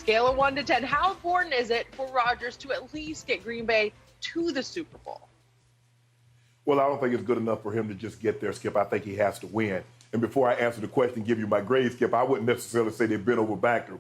Scale of 1 to 10, how important is it for Rodgers to at least get Green Bay to the Super Bowl? Well, I don't think it's good enough for him to just get there, Skip. I think he has to win. And before I answer the question and give you my grade, Skip, I wouldn't necessarily say they've been over backed.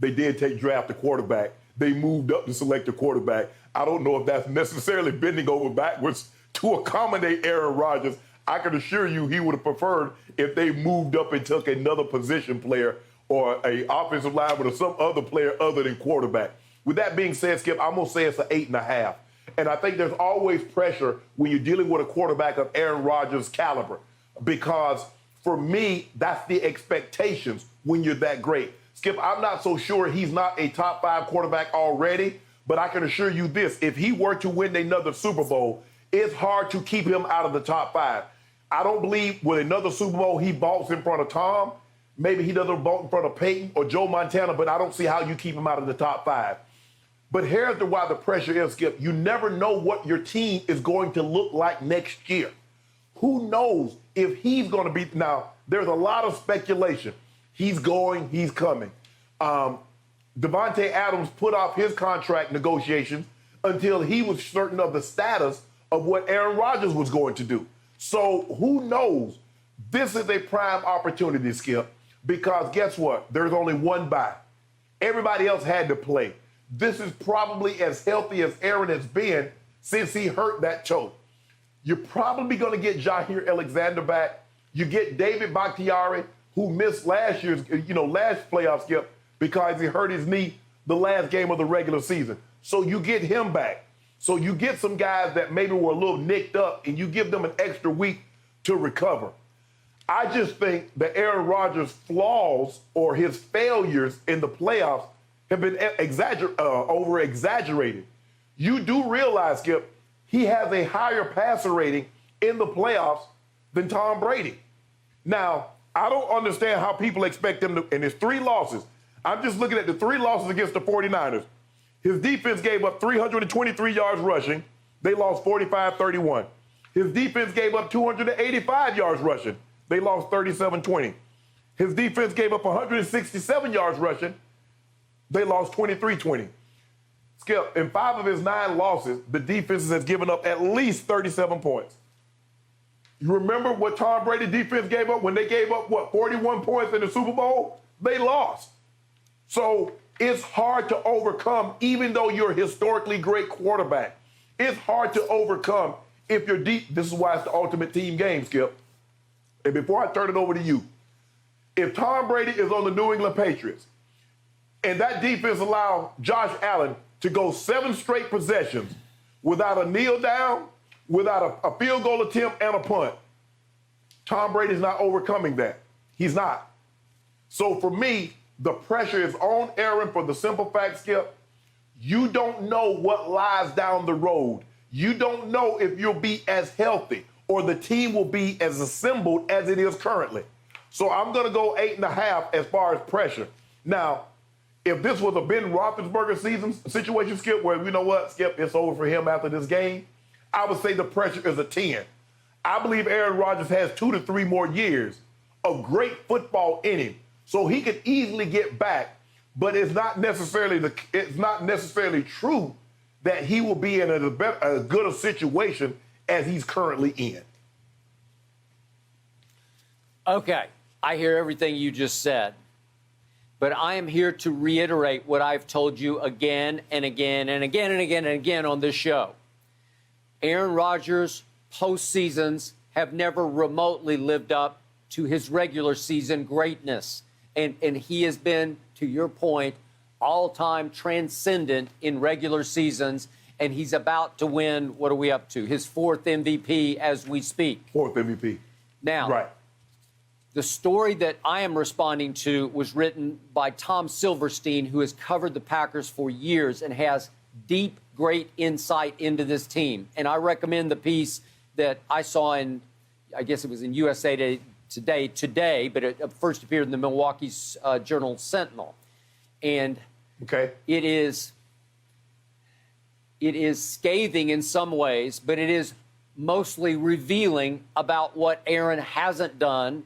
They did draft a quarterback. They moved up to select a quarterback. I don't know if that's necessarily bending over backwards to accommodate Aaron Rodgers. I can assure you he would have preferred if they moved up and took another position player or a offensive lineman or some other player other than quarterback. With that being said, Skip, I'm going to say it's an 8.5. And I think there's always pressure when you're dealing with a quarterback of Aaron Rodgers' caliber because, for me, that's the expectations when you're that great. Skip, I'm not so sure he's not a top 5 quarterback already, but I can assure you this. If he were to win another Super Bowl, it's hard to keep him out of the top 5. I don't believe with another Super Bowl he vaults in front of Tom. Maybe he doesn't vault in front of Peyton or Joe Montana, but I don't see how you keep him out of the top 5. But here's why the pressure is, Skip. You never know what your team is going to look like next year. Who knows if he's going to be – now, there's a lot of speculation. He's going, he's coming. Devontae Adams put off his contract negotiations until he was certain of the status of what Aaron Rodgers was going to do. So who knows? This is a prime opportunity, Skip, because guess what? There's only one bye. Everybody else had to play. This is probably as healthy as Aaron has been since he hurt that toe. You're probably going to get Jair Alexander back. You get David Bakhtiari, who missed last playoff, Skip, because he hurt his knee the last game of the regular season. So you get him back. So you get some guys that maybe were a little nicked up, and you give them an extra week to recover. I just think that Aaron Rodgers' flaws or his failures in the playoffs have been over-exaggerated. You do realize, Skip, he has a higher passer rating in the playoffs than Tom Brady. Now, I don't understand how people expect him to, and his 3 losses. I'm just looking at the 3 losses against the 49ers. His defense gave up 323 yards rushing. They lost 45-31. His defense gave up 285 yards rushing. They lost 37-20. His defense gave up 167 yards rushing. They lost 23-20. Skip, in 5 of his 9 losses, the defense has given up at least 37 points. You remember what Tom Brady defense gave up when they gave up, 41 points in the Super Bowl? They lost. So it's hard to overcome, even though you're a historically great quarterback. It's hard to overcome if you're deep. This is why it's the ultimate team game, Skip. And before I turn it over to you, if Tom Brady is on the New England Patriots, and that defense allowed Josh Allen to go 7 straight possessions without a kneel down, without a field goal attempt and a punt, Tom Brady's not overcoming that. He's not. So for me, the pressure is on Aaron for the simple fact, Skip, you don't know what lies down the road. You don't know if you'll be as healthy or the team will be as assembled as it is currently. So I'm going to go 8.5 as far as pressure. Now, if this was a Ben Roethlisberger situation, Skip, where you know what, Skip, it's over for him after this game, I would say the pressure is a 10. I believe Aaron Rodgers has 2 to 3 more years of great football in him, so he could easily get back. But it's not necessarily true that he will be in as good a situation as he's currently in. Okay, I hear everything you just said. But I am here to reiterate what I've told you again and again and again and again and again on this show. Aaron Rodgers' postseasons have never remotely lived up to his regular season greatness. And he has been, to your point, all-time transcendent in regular seasons. And he's about to win, what are we up to? His 4th MVP as we speak. 4th MVP. Now, right. The story that I am responding to was written by Tom Silverstein, who has covered the Packers for years and has deep, great insight into this team. And I recommend the piece that I saw in, I guess it was in USA Today, but it first appeared in the Milwaukee Journal Sentinel. And it is scathing in some ways, but it is mostly revealing about what Aaron hasn't done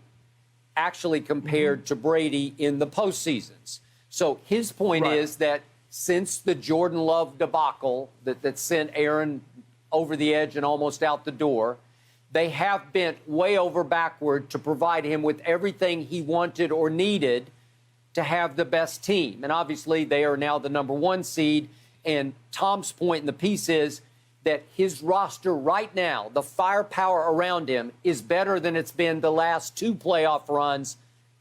actually compared to Brady in the postseasons. So his point Right. is that since the Jordan Love debacle that sent Aaron over the edge and almost out the door, they have bent way over backward to provide him with everything he wanted or needed to have the best team. And obviously, they are now the number 1 seed. And Tom's point in the piece is that his roster right now, the firepower around him, is better than it's been the last 2 playoff runs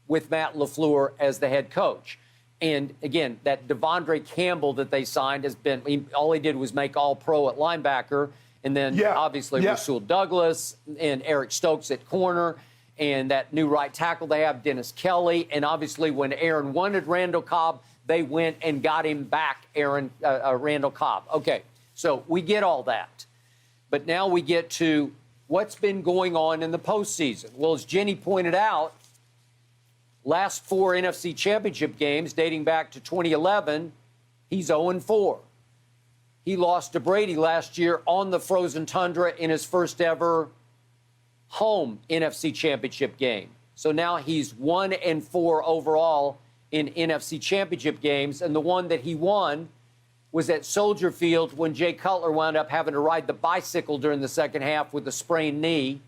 with Matt LaFleur as the head coach. And again, that Devondre Campbell that they signed has been, all he did was make all-pro at linebacker. And then obviously Rasul Douglas and Eric Stokes at corner. And that new right tackle they have, Dennis Kelly. And obviously when Aaron wanted Randall Cobb, they went and got him back, Randall Cobb. Okay, so we get all that. But now we get to what's been going on in the postseason. Well, as Jenny pointed out, last 4 NFC Championship games dating back to 2011, he's 0-4. He lost to Brady last year on the frozen tundra in his first ever home NFC Championship game. So now he's 1-4 overall in NFC Championship games. And the one that he won was at Soldier Field when Jay Cutler wound up having to ride the bicycle during the second half with a sprained knee.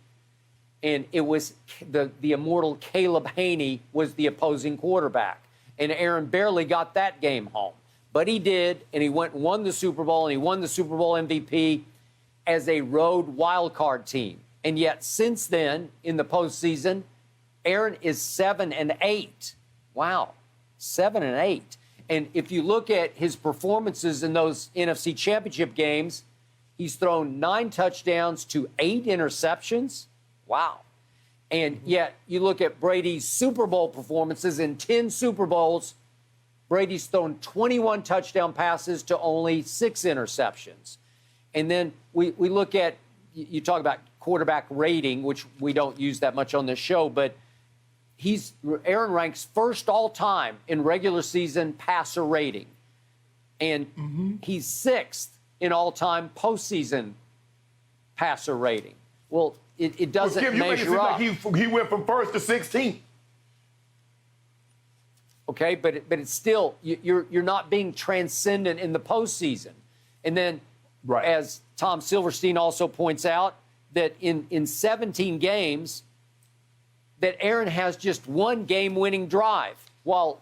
And it was the immortal Caleb Haney was the opposing quarterback. And Aaron barely got that game home. But he did, and he went and won the Super Bowl, and he won the Super Bowl MVP as a road wildcard team. And yet, since then, in the postseason, Aaron is 7-8. Wow, 7-8. And if you look at his performances in those NFC Championship games, he's thrown 9 touchdowns to 8 interceptions. Wow. And yet, you look at Brady's Super Bowl performances in 10 Super Bowls, Brady's thrown 21 touchdown passes to only 6 interceptions. And then we look at, you talk about quarterback rating, which we don't use that much on this show, but Aaron ranks first all time in regular season passer rating. And he's 6th in all-time postseason passer rating. Well, it doesn't measure up. Like he went from 1st to 16th. Okay, but it's still, you're not being transcendent in the postseason. And then, as Tom Silverstein also points out, that in 17 games, that Aaron has just 1 game-winning drive, while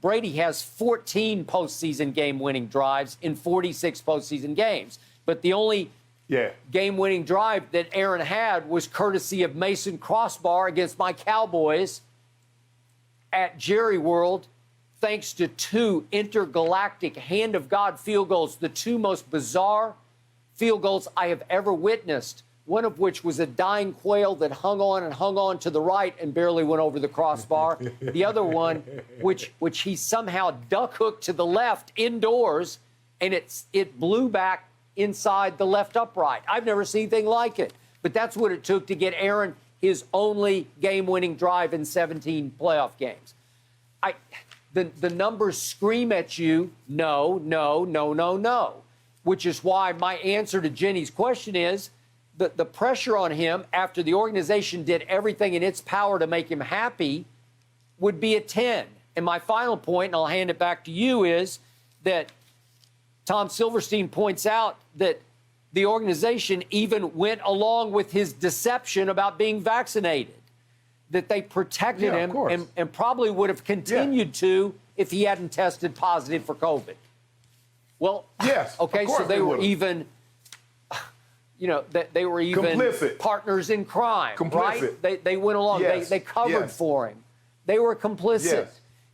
Brady has 14 postseason game-winning drives in 46 postseason games. But the only game-winning drive that Aaron had was courtesy of Mason Crossbar against my Cowboys at Jerry World, thanks to 2 intergalactic hand of God field goals, the 2 most bizarre field goals I have ever witnessed, one of which was a dying quail that hung on to the right and barely went over the crossbar. The other one, which he somehow duck hooked to the left indoors, and it blew back inside the left upright. I've never seen anything like it. But that's what it took to get Aaron his only game-winning drive in 17 playoff games. The numbers scream at you, no, no, no, no, no, which is why my answer to Jenny's question is the pressure on him after the organization did everything in its power to make him happy would be a 10. And my final point, and I'll hand it back to you, is that Tom Silverstein points out that the organization even went along with his deception about being vaccinated, that they protected him and probably would have continued to if he hadn't tested positive for COVID. Well, okay, so they were even, they were even complicit. Partners in crime, right? They went along, they covered for him. They were complicit.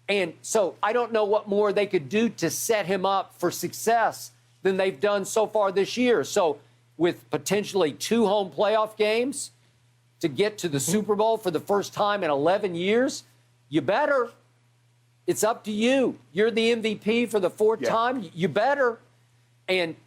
And so I don't know what more they could do to set him up for success than they've done so far this year. So with potentially 2 home playoff games to get to the Super Bowl for the first time in 11 years, you better. It's up to you. You're the MVP for the 4th time. You better. And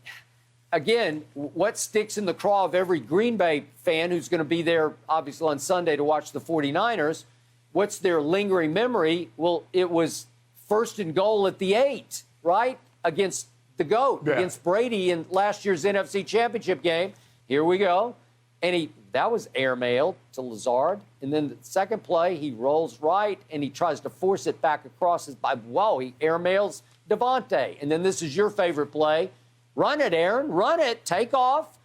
again, what sticks in the craw of every Green Bay fan who's going to be there, obviously, on Sunday to watch the 49ers, what's their lingering memory? Well, it was 1st and goal at the 8, right? Against the GOAT, against Brady in last year's NFC Championship game. Here we go. And That was airmailed to Lazard. And then the second play, he rolls right, and he tries to force it back across his body. Whoa, he airmails Devontae. And then this is your favorite play. Run it, Aaron. Run it. Take off.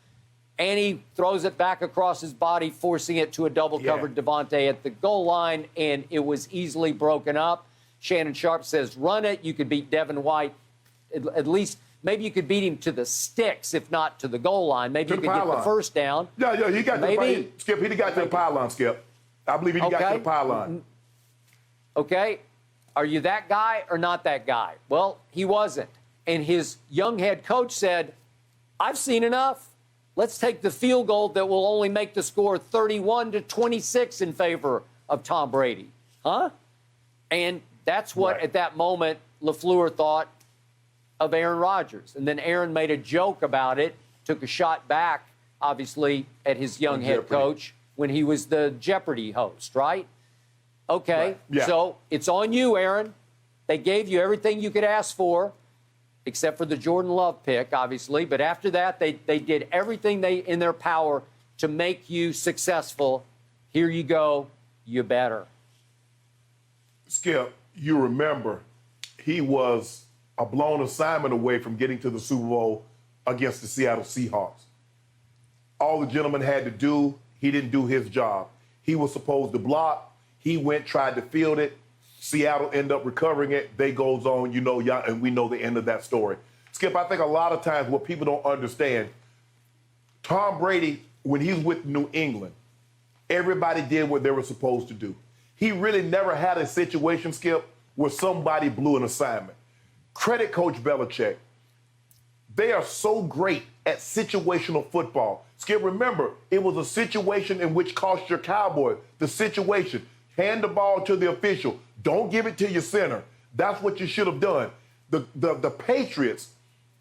And he throws it back across his body, forcing it to a double-covered Devontae at the goal line, and it was easily broken up. Shannon Sharpe says, run it. You could beat Devin White. At least, maybe you could beat him to the sticks, if not to the goal line. Maybe you could get the first down. Yeah, he got to Skip, he got to the pylon, Skip. I believe he got to the pylon. Okay. Are you that guy or not that guy? Well, he wasn't. And his young head coach said, I've seen enough. Let's take the field goal that will only make the score 31-26 in favor of Tom Brady. Huh? And that's what, at that moment, LaFleur thought of Aaron Rodgers. And then Aaron made a joke about it, took a shot back, obviously, at his young head coach when he was the Jeopardy host, right? Okay, right. Yeah. So it's on you, Aaron. They gave you everything you could ask for, except for the Jordan Love pick, obviously. But after that, they did everything in their power to make you successful. Here you go. You better. Skip, you remember he was a blown assignment away from getting to the Super Bowl against the Seattle Seahawks. All the gentleman had to do, he didn't do his job. He was supposed to block. He went, tried to field it. Seattle ended up recovering it. They goes on, and we know the end of that story. Skip, I think a lot of times what people don't understand, Tom Brady, when he's with New England, everybody did what they were supposed to do. He really never had a situation, Skip, where somebody blew an assignment. Credit Coach Belichick. They are so great at situational football. Skip, remember, it was a situation in which cost your Cowboy the situation. Hand the ball to the official. Don't give it to your center. That's what you should have done. The Patriots,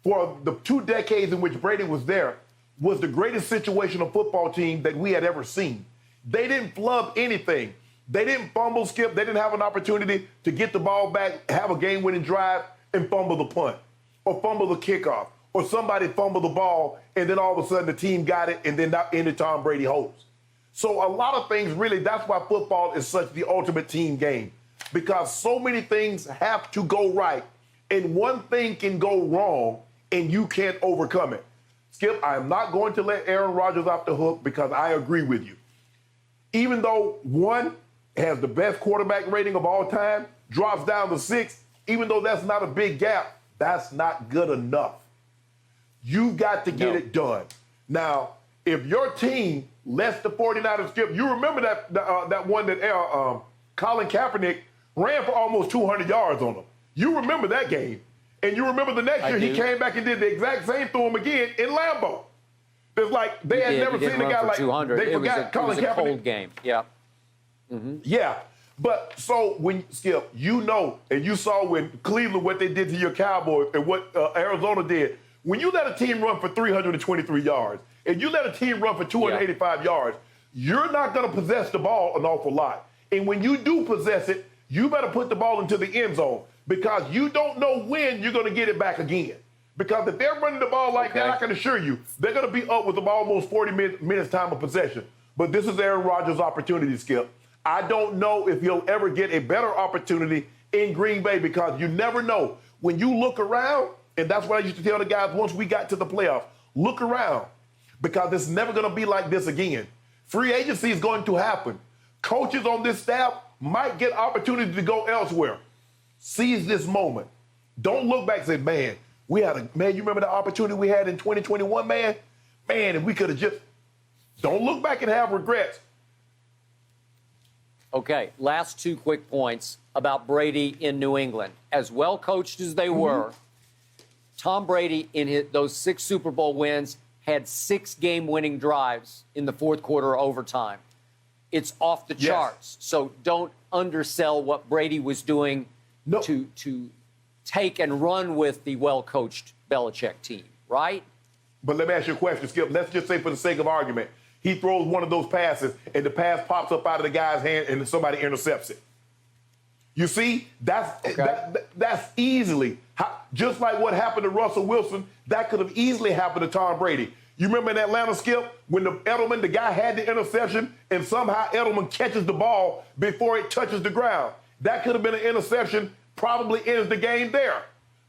for the 2 decades in which Brady was there, was the greatest situational football team that we had ever seen. They didn't flub anything. They didn't fumble, Skip. They didn't have an opportunity to get the ball back, have a game-winning drive, and fumble the punt, or fumble the kickoff, or somebody fumble the ball, and then all of a sudden the team got it, and then that ended Tom Brady hopes. So a lot of things, really, that's why football is such the ultimate team game, because so many things have to go right, and one thing can go wrong, and you can't overcome it. Skip, I am not going to let Aaron Rodgers off the hook because I agree with you. Even though one has the best quarterback rating of all time, drops down to 6, even though that's not a big gap, that's not good enough. You got to get it done. Now, if your team lets the 49ers, Skip, you remember that one that Colin Kaepernick ran for almost 200 yards on them. You remember that game. And you remember the next year he came back and did the exact same to him again in Lambeau. It's like they had never seen a guy like 200. They forgot Colin Kaepernick. It was a cold game. Yeah. Mm-hmm. Yeah. But so when, Skip, and you saw when Cleveland, what they did to your Cowboys and what Arizona did, when you let a team run for 323 yards and you let a team run for 285 yards, you're not going to possess the ball an awful lot. And when you do possess it, you better put the ball into the end zone because you don't know when you're going to get it back again. Because if they're running the ball like that, I can assure you, they're going to be up with almost 40 minutes time of possession. But this is Aaron Rodgers' opportunity, Skip. I don't know if he'll ever get a better opportunity in Green Bay because you never know. When you look around, and that's what I used to tell the guys once we got to the playoffs, look around because it's never going to be like this again. Free agency is going to happen. Coaches on this staff might get opportunity to go elsewhere. Seize this moment. Don't look back and say, man, you remember the opportunity we had in 2021, man? Man, if we could have just, don't look back and have regrets. Okay, last 2 quick points about Brady in New England. As well coached as they were, Tom Brady in those 6 Super Bowl wins had 6 game-winning drives in the fourth quarter overtime. It's off the charts. So don't undersell what Brady was doing to take and run with the well-coached Belichick team, right? But let me ask you a question, Skip. Let's just say for the sake of argument, he throws one of those passes and the pass pops up out of the guy's hand and somebody intercepts it. You see, that's easily, just like what happened to Russell Wilson, that could have easily happened to Tom Brady. You remember in Atlanta, Skip, when the guy had the interception and somehow Edelman catches the ball before it touches the ground. That could have been an interception, probably ends the game there.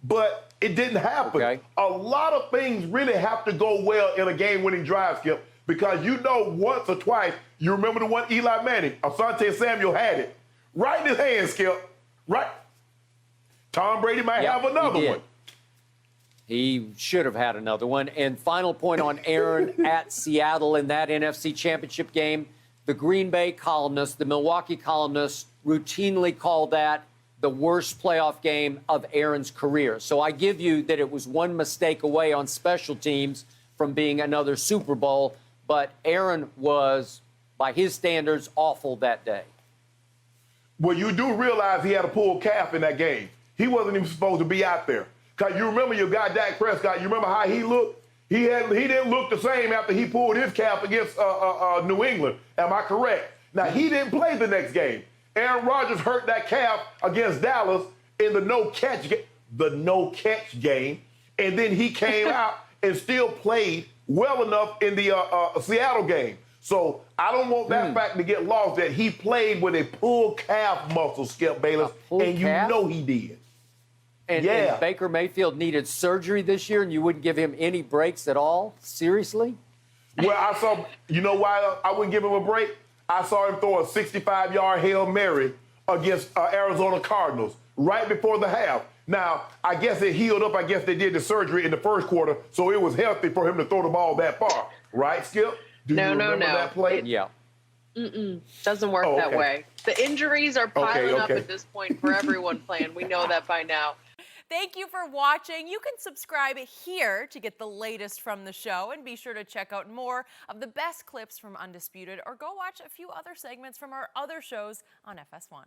But it didn't happen. Okay. A lot of things really have to go well in a game-winning drive, Skip, because you know once or twice, you remember the one Eli Manning, Asante Samuel had it. Right in his hand, Skip. Right. Tom Brady might have another one. He should have had another one. And final point on Aaron at Seattle in that NFC Championship game. The Green Bay columnists, the Milwaukee columnists routinely call that the worst playoff game of Aaron's career. So I give you that it was one mistake away on special teams from being another Super Bowl. But Aaron was, by his standards, awful that day. Well, you do realize he had a pulled calf in that game. He wasn't even supposed to be out there. Because you remember your guy, Dak Prescott, you remember how he looked? He didn't look the same after he pulled his calf against New England. Am I correct? Now, he didn't play the next game. Aaron Rodgers hurt that calf against Dallas in the no-catch game, and then he came out and still played well enough in the Seattle game. So I don't want that fact to get lost that he played with a pulled calf muscle, Skip Bayless, and you know he did. And Baker Mayfield needed surgery this year, and you wouldn't give him any breaks at all? Seriously? Well, I saw, you know why I wouldn't give him a break? I saw him throw a 65-yard Hail Mary against Arizona Cardinals right before the half. Now, I guess it healed up. I guess they did the surgery in the first quarter, so it was healthy for him to throw the ball that far. Right, Skip? Do you remember that play? Yeah. Doesn't work that way. The injuries are piling up at this point for everyone playing. We know that by now. Thank you for watching. You can subscribe here to get the latest from the show, and be sure to check out more of the best clips from Undisputed, or go watch a few other segments from our other shows on FS1.